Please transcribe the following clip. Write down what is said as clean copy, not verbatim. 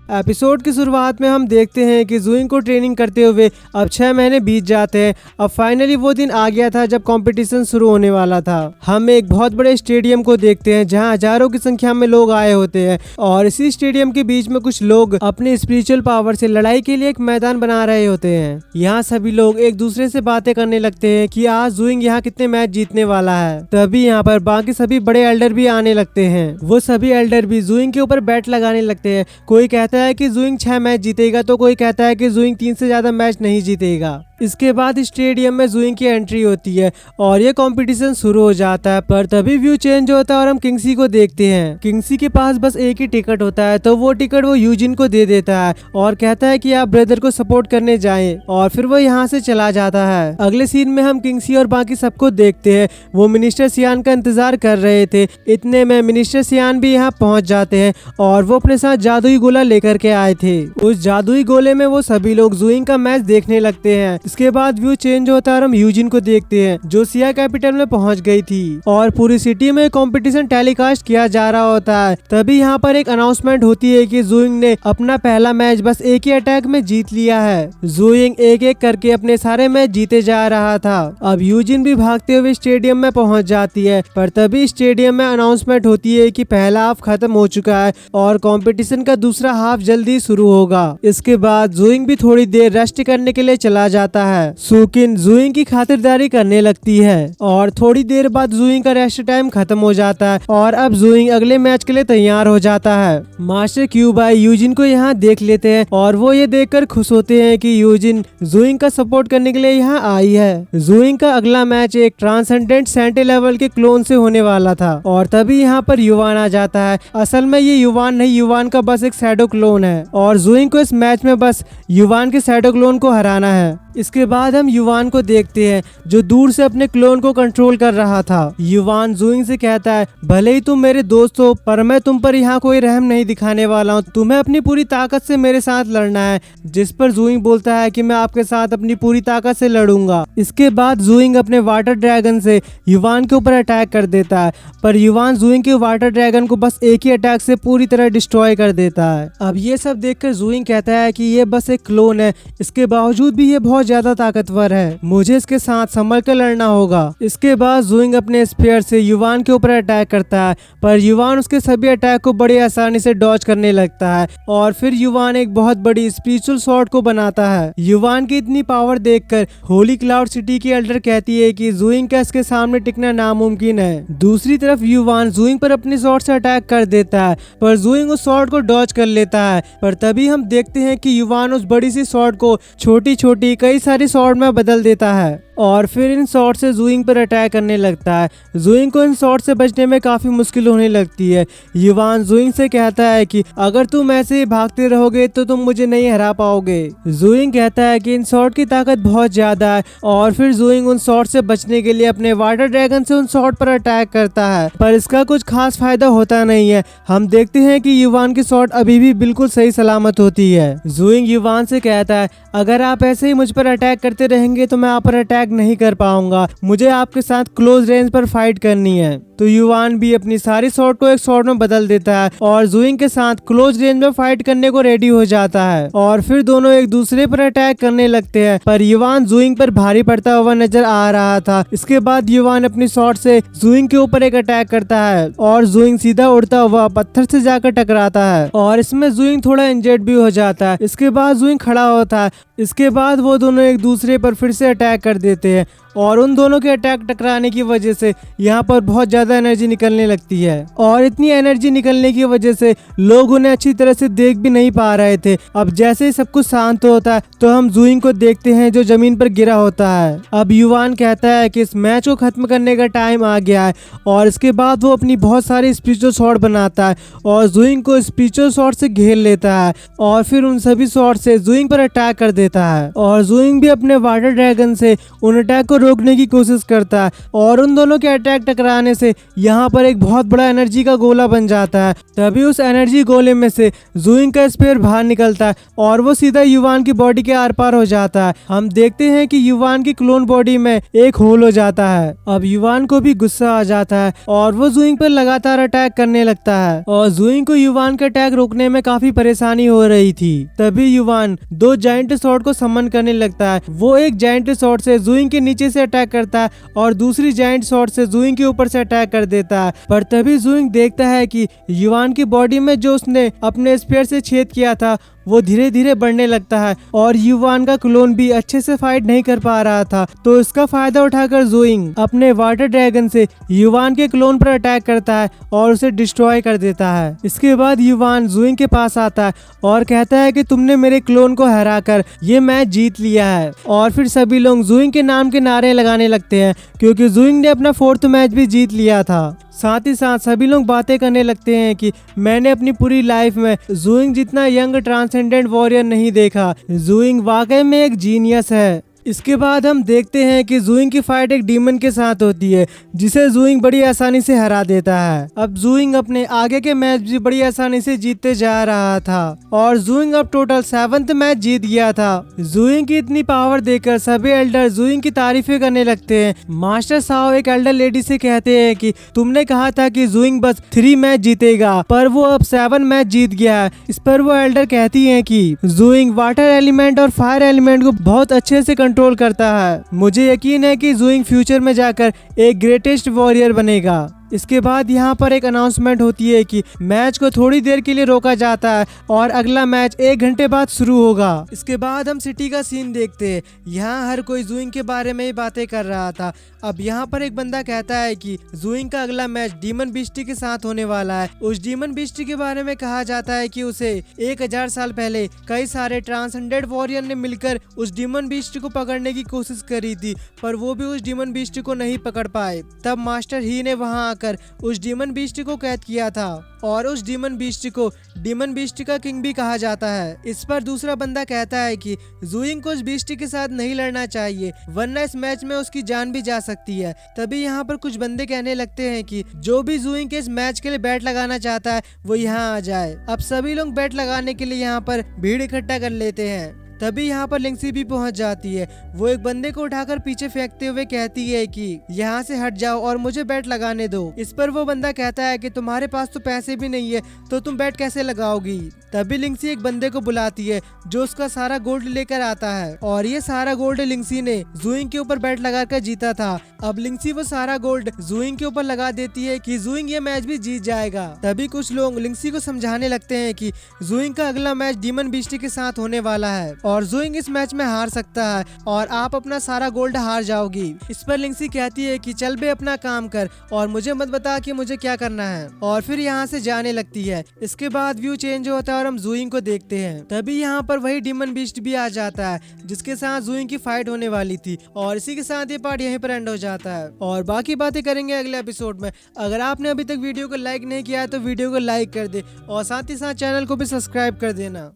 Episode की शुरुआत में हम देखते हैं कि जुइंग को ट्रेनिंग करते हुए अब 6 महीने बीत जाते हैं। अब फाइनली वो दिन आ गया था जब कंपटीशन शुरू होने वाला था। हम एक बहुत बड़े स्टेडियम को देखते हैं जहां हजारों की संख्या में लोग आए होते हैं और इसी स्टेडियम के बीच में कुछ लोग अपने स्पिरिचुअल पावर से लड़ाई के लिए एक मैदान बना रहे होते हैं। यहाँ सभी लोग एक दूसरे से बातें करने लगते हैं कि आज जुइंग यहाँ कितने मैच जीतने वाला है। तभी यहाँ पर बाकी सभी बड़े एल्डर भी आने लगते हैं। वो सभी एल्डर भी जुइंग के ऊपर बैट लगाने लगते हैं। कोई कहता है कि जुइंग 6 मैच जीतेगा तो कोई कहता है कि जुइंग 3 से ज्यादा मैच नहीं जीतेगा। इसके बाद स्टेडियम में जुइंग की एंट्री होती है और ये कंपटीशन शुरू हो जाता है। पर तभी व्यू चेंज होता है और हम किंगसी को देखते हैं। किंगसी के पास बस एक ही टिकट होता है तो वो टिकट वो यूजिन को दे देता है और कहता है कि आप ब्रदर को सपोर्ट करने जाएं और फिर वो यहाँ से चला जाता है। अगले सीन में हम किंगसी और बाकी सबको देखते हैं। वो मिनिस्टर सियान का इंतजार कर रहे थे। इतने में मिनिस्टर सियान भी यहाँ पहुँच जाते हैं और वो अपने साथ जादुई गोला लेकर के आए थे। उस जादुई गोले में वो सभी लोग जुइंग का मैच देखने लगते हैं। इसके बाद व्यू चेंज होता है और हम यूजिन को देखते हैं जो सिया कैपिटल में पहुंच गई थी और पूरी सिटी में कंपटीशन टेलीकास्ट किया जा रहा होता है। तभी यहाँ पर एक अनाउंसमेंट होती है कि जुइंग ने अपना पहला मैच बस एक ही अटैक में जीत लिया है। जुइंग एक एक करके अपने सारे मैच जीते जा रहा था। अब यूजिन भी भागते हुए स्टेडियम में पहुंच जाती है पर तभी स्टेडियम में अनाउंसमेंट होती है कि पहला हाफ खत्म हो चुका है और कंपटीशन का दूसरा हाफ जल्दी शुरू होगा। इसके बाद जुइंग भी थोड़ी देर रेस्ट करने के लिए चला जाता है। सुकिन जुइंग की खातिरदारी करने लगती है और थोड़ी देर बाद जुइंग का रेस्ट टाइम खत्म हो जाता है और अब जुइंग अगले मैच के लिए तैयार हो जाता है। मास्टर क्यूबाई यूजिन को यहाँ देख लेते हैं और वो ये देखकर खुश होते हैं कि यूजिन जुइंग का सपोर्ट करने के लिए यहाँ आई है। जुइंग का अगला मैच एक ट्रांसेंडेंट सेंटे लेवल के क्लोन से होने वाला था और तभी यहाँ पर युवान आ जाता है। असल में ये युवान नहीं, युवान का बस एक शैडो क्लोन है और जुइंग को इस मैच में बस युवान के शैडो क्लोन को हराना है। इसके बाद हम युवान को देखते हैं जो दूर से अपने क्लोन को कंट्रोल कर रहा था। युवान जुइंग से कहता है भले ही तुम मेरे दोस्त हो पर मैं तुम पर यहाँ कोई रहम नहीं दिखाने वाला हूँ। तुम्हें अपनी पूरी ताकत से मेरे साथ लड़ना है। जिस पर जुइंग बोलता है कि मैं आपके साथ अपनी पूरी ताकत से लड़ूंगा। इसके बाद जुइंग अपने वाटर ड्रैगन से युवान के ऊपर अटैक कर देता है पर युवान जुइंग के वाटर ड्रैगन को बस एक ही अटैक से पूरी तरह डिस्ट्रॉय कर देता है। अब ये सब देखकर जुइंग कहता है कि ये बस एक क्लोन है, इसके बावजूद भी ये बहुत ज्यादा ताकतवर है, मुझे इसके साथ संभल कर लड़ना होगा। इसके बाद जुइंग अपने स्फीयर से युवान के ऊपर अटैक करता है पर युवान उसके सभी अटैक को बड़ी आसानी से डॉज करने लगता है और फिर युवान एक बहुत बड़ी स्पिरिचुअल स्वॉर्ड को बनाता है। युवान की इतनी पावर देखकर होली क्लाउड सिटी की एल्डर कहती है कि जुइंग का इसके सामने टिकना नामुमकिन है। दूसरी तरफ युवान जुइंग पर अपनी स्वॉर्ड से अटैक कर देता है पर जुइंग उस स्वॉर्ड को डॉज कर लेता है। पर तभी हम देखते हैं कि युवान उस बड़ी सी स्वॉर्ड को छोटी छोटी कई सारी स्वॉर्ड में बदल देता है और फिर इन स्वॉर्ड से जुइंग पर अटैक करने लगता है। जुइंग को इन स्वॉर्ड से बचने में काफी मुश्किल होने लगती है। युवान जुइंग से कहता है कि अगर तुम ऐसे ही भागते रहोगे तो तुम मुझे नहीं हरा पाओगे। जुइंग कहता है कि इन स्वॉर्ड की ताकत बहुत ज्यादा है और फिर जुइंग उन स्वॉर्ड से बचने के लिए अपने वाटर ड्रैगन से उन स्वॉर्ड पर अटैक करता है पर इसका कुछ खास फायदा होता नहीं है। हम देखते हैं कि युवान की स्वॉर्ड अभी भी बिल्कुल सही सलामत होती है। जुइंग युवान से कहता है अगर आप ऐसे ही मुझ पर अटैक करते रहेंगे तो मैं आप पर अटैक नहीं कर पाऊंगा, मुझे आपके साथ क्लोज रेंज पर फाइट करनी है। तो युवान भी अपनी सारी स्वॉर्ड को एक स्वॉर्ड में बदल देता है और जुइंग के साथ क्लोज रेंज में फाइट करने को रेडी हो जाता है और फिर दोनों एक दूसरे पर अटैक करने लगते हैं पर युवान जुइंग पर भारी पड़ता हुआ नजर आ रहा था। इसके बाद युवान अपनी स्वॉर्ड से जुइंग के ऊपर एक अटैक करता है और जुइंग सीधा उड़ता हुआ पत्थर से जाकर टकराता है और इसमें जुइंग थोड़ा इंजर्ड भी हो जाता है। इसके बाद जुइंग खड़ा होता है। इसके बाद वो दोनों एक दूसरे पर फिर से अटैक कर देते हैं और उन दोनों के अटैक टकराने की वजह से यहाँ पर बहुत ज्यादा एनर्जी निकलने लगती है और इतनी एनर्जी निकलने की वजह से लोग उन्हें अच्छी तरह से देख भी नहीं पा रहे थे। अब जैसे ही सब कुछ शांत होता है तो हम जुइंग को देखते हैं जो जमीन पर गिरा होता है। अब युवान कहता है कि इस मैच को खत्म करने का टाइम आ गया है और इसके बाद वो अपनी बहुत सारी स्पिरिचुअल स्वॉर्ड बनाता है और जुइंग को स्पिरिचुअल स्वॉर्ड से घेर लेता है और फिर उन सभी स्वॉर्ड से जुइंग पर अटैक कर देता है और जुइंग भी अपने वाटर ड्रैगन से उन अटैक को रोकने की कोशिश करता है और उन दोनों के अटैक टकराने से यहाँ पर एक बहुत बड़ा एनर्जी का गोला बन जाता है। तभी उस एनर्जी गोले में से ज़ुइंग का स्पेयर बाहर निकलता है और वो सीधा युवान की बॉडी के आर पार हो जाता है। हम देखते हैं कि युवान की क्लोन बॉडी में एक होल हो जाता है। अब युवान को भी गुस्सा आ जाता है और वो ज़ुइंग पर लगातार अटैक करने लगता है और ज़ुइंग को युवान का अटैक रोकने में काफी परेशानी हो रही थी। तभी युवान दो जायंट स्वॉर्ड को समन करने लगता है। वो एक जायंट स्वॉर्ड से ज़ुइंग के नीचे से अटैक करता है और दूसरी जायंट स्वॉर्ड से ज़ुइंग के ऊपर से अटैक कर देता है। पर तभी ज़ुइंग देखता है कि युवान की बॉडी में जो उसने अपने स्पेयर से छेद किया था वो धीरे धीरे बढ़ने लगता है और युवान का क्लोन भी अच्छे से फाइट नहीं कर पा रहा था। तो इसका फायदा उठाकर ज़ुइंग अपने वाटर ड्रैगन से युवान के क्लोन पर अटैक करता है और उसे डिस्ट्रॉय कर देता है। इसके बाद युवान ज़ुइंग के पास आता है और कहता है कि तुमने मेरे क्लोन को हराकर ये मैच जीत लिया है। और फिर सभी लोग ज़ुइंग के नाम के नारे लगाने लगते हैं क्योंकि ज़ुइंग ने अपना 4th मैच भी जीत लिया था। साथ ही साथ सभी लोग बातें करने लगते हैं कि मैंने अपनी पूरी लाइफ में ज़ुइंग जितना यंग ट्रांसेंडेंट वॉरियर नहीं देखा। ज़ुइंग वाकई में एक जीनियस है। इसके बाद हम देखते हैं कि ज़ुइंग की फाइट एक डीमन के साथ होती है जिसे ज़ुइंग बड़ी आसानी से हरा देता है। अब ज़ुइंग अपने आगे के मैच भी बड़ी आसानी से जीतते जा रहा था और ज़ुइंग अब टोटल 7th मैच जीत गया था। ज़ुइंग की इतनी पावर देखकर सभी एल्डर ज़ुइंग की तारीफें करने लगते हैं। मास्टर साहब एक एल्डर लेडी से कहते हैं कि तुमने कहा था कि ज़ुइंग बस 3 मैच जीतेगा पर वो अब 7 मैच जीत गया है। इस पर वो एल्डर कहती है कि ज़ुइंग वाटर एलिमेंट और फायर एलिमेंट को बहुत अच्छे से कंट्रोल करता है। मुझे यकीन है कि ज़ुइंग फ्यूचर में जाकर एक ग्रेटेस्ट वॉरियर बनेगा। इसके बाद यहाँ पर एक अनाउंसमेंट होती है कि मैच को थोड़ी देर के लिए रोका जाता है और अगला मैच 1 घंटे बाद शुरू होगा। इसके बाद हम सिटी का सीन देखते हैं। यहाँ हर कोई ज़ुइंग के बारे में ही बातें कर रहा था। अब यहाँ पर एक बंदा कहता है कि ज़ुइंग का अगला मैच डीमन बीस्टी के साथ होने वाला है। उस डीमन बीस्टी के बारे में कहा जाता है कि उसे 1000 साल पहले कई सारे ट्रांसेंडेंट वॉरियर ने मिलकर उस डीमन बीस्टी को पकड़ने की कोशिश करी थी पर वो भी उस डीमन बीस्टी को नहीं पकड़ पाए। तब मास्टर ही ने वहाँ कर उस डीमन बीस्ट को कैद किया था और उस डीमन बीस्ट को डीमन बीस्ट का किंग भी कहा जाता है। इस पर दूसरा बंदा कहता है कि ज़ुइंग को उस बीस्ट के साथ नहीं लड़ना चाहिए वरना इस मैच में उसकी जान भी जा सकती है। तभी यहाँ पर कुछ बंदे कहने लगते हैं कि जो भी ज़ुइंग के इस मैच के लिए बैट लगाना चाहता है वो यहाँ आ जाए। अब सभी लोग बैट लगाने के लिए यहाँ पर भीड़ इकट्ठा कर लेते हैं। तभी यहाँ पर लिंक्सी भी पहुंच जाती है। वो एक बंदे को उठाकर पीछे फेंकते हुए कहती है कि यहाँ से हट जाओ और मुझे बैट लगाने दो। इस पर वो बंदा कहता है कि तुम्हारे पास तो पैसे भी नहीं है तो तुम बैट कैसे लगाओगी। तभी लिंक्सी एक बंदे को बुलाती है जो उसका सारा गोल्ड लेकर आता है और ये सारा गोल्ड लिंक्सी ने ज़ुइंग के ऊपर बैट लगाकर जीता था। अब लिंक्सी वो सारा गोल्ड ज़ुइंग के ऊपर लगा देती है कि ज़ुइंग ये मैच भी जीत जाएगा। तभी कुछ लोग लिंक्सी को समझाने लगते हैं कि ज़ुइंग का अगला मैच डीमन बीस्टी के साथ होने वाला है और ज़ुइंग इस मैच में हार सकता है और आप अपना सारा गोल्ड हार जाओगी। इस पर लिंक्सी कहती है कि चल बे अपना काम कर और मुझे मत बता कि मुझे क्या करना है और फिर यहाँ से जाने लगती है। इसके बाद व्यू चेंज होता है और हम ज़ुइंग को देखते हैं। तभी यहाँ पर वही डीमन बीस्ट भी आ जाता है जिसके साथ ज़ुइंग की फाइट होने वाली थी और इसी के साथ ये पार्ट यहीं पर एंड हो जाता है और बाकी बातें करेंगे अगले एपिसोड में। अगर आपने अभी तक वीडियो को लाइक नहीं किया है तो वीडियो को लाइक कर दे और साथ ही साथ चैनल को भी सब्सक्राइब कर देना।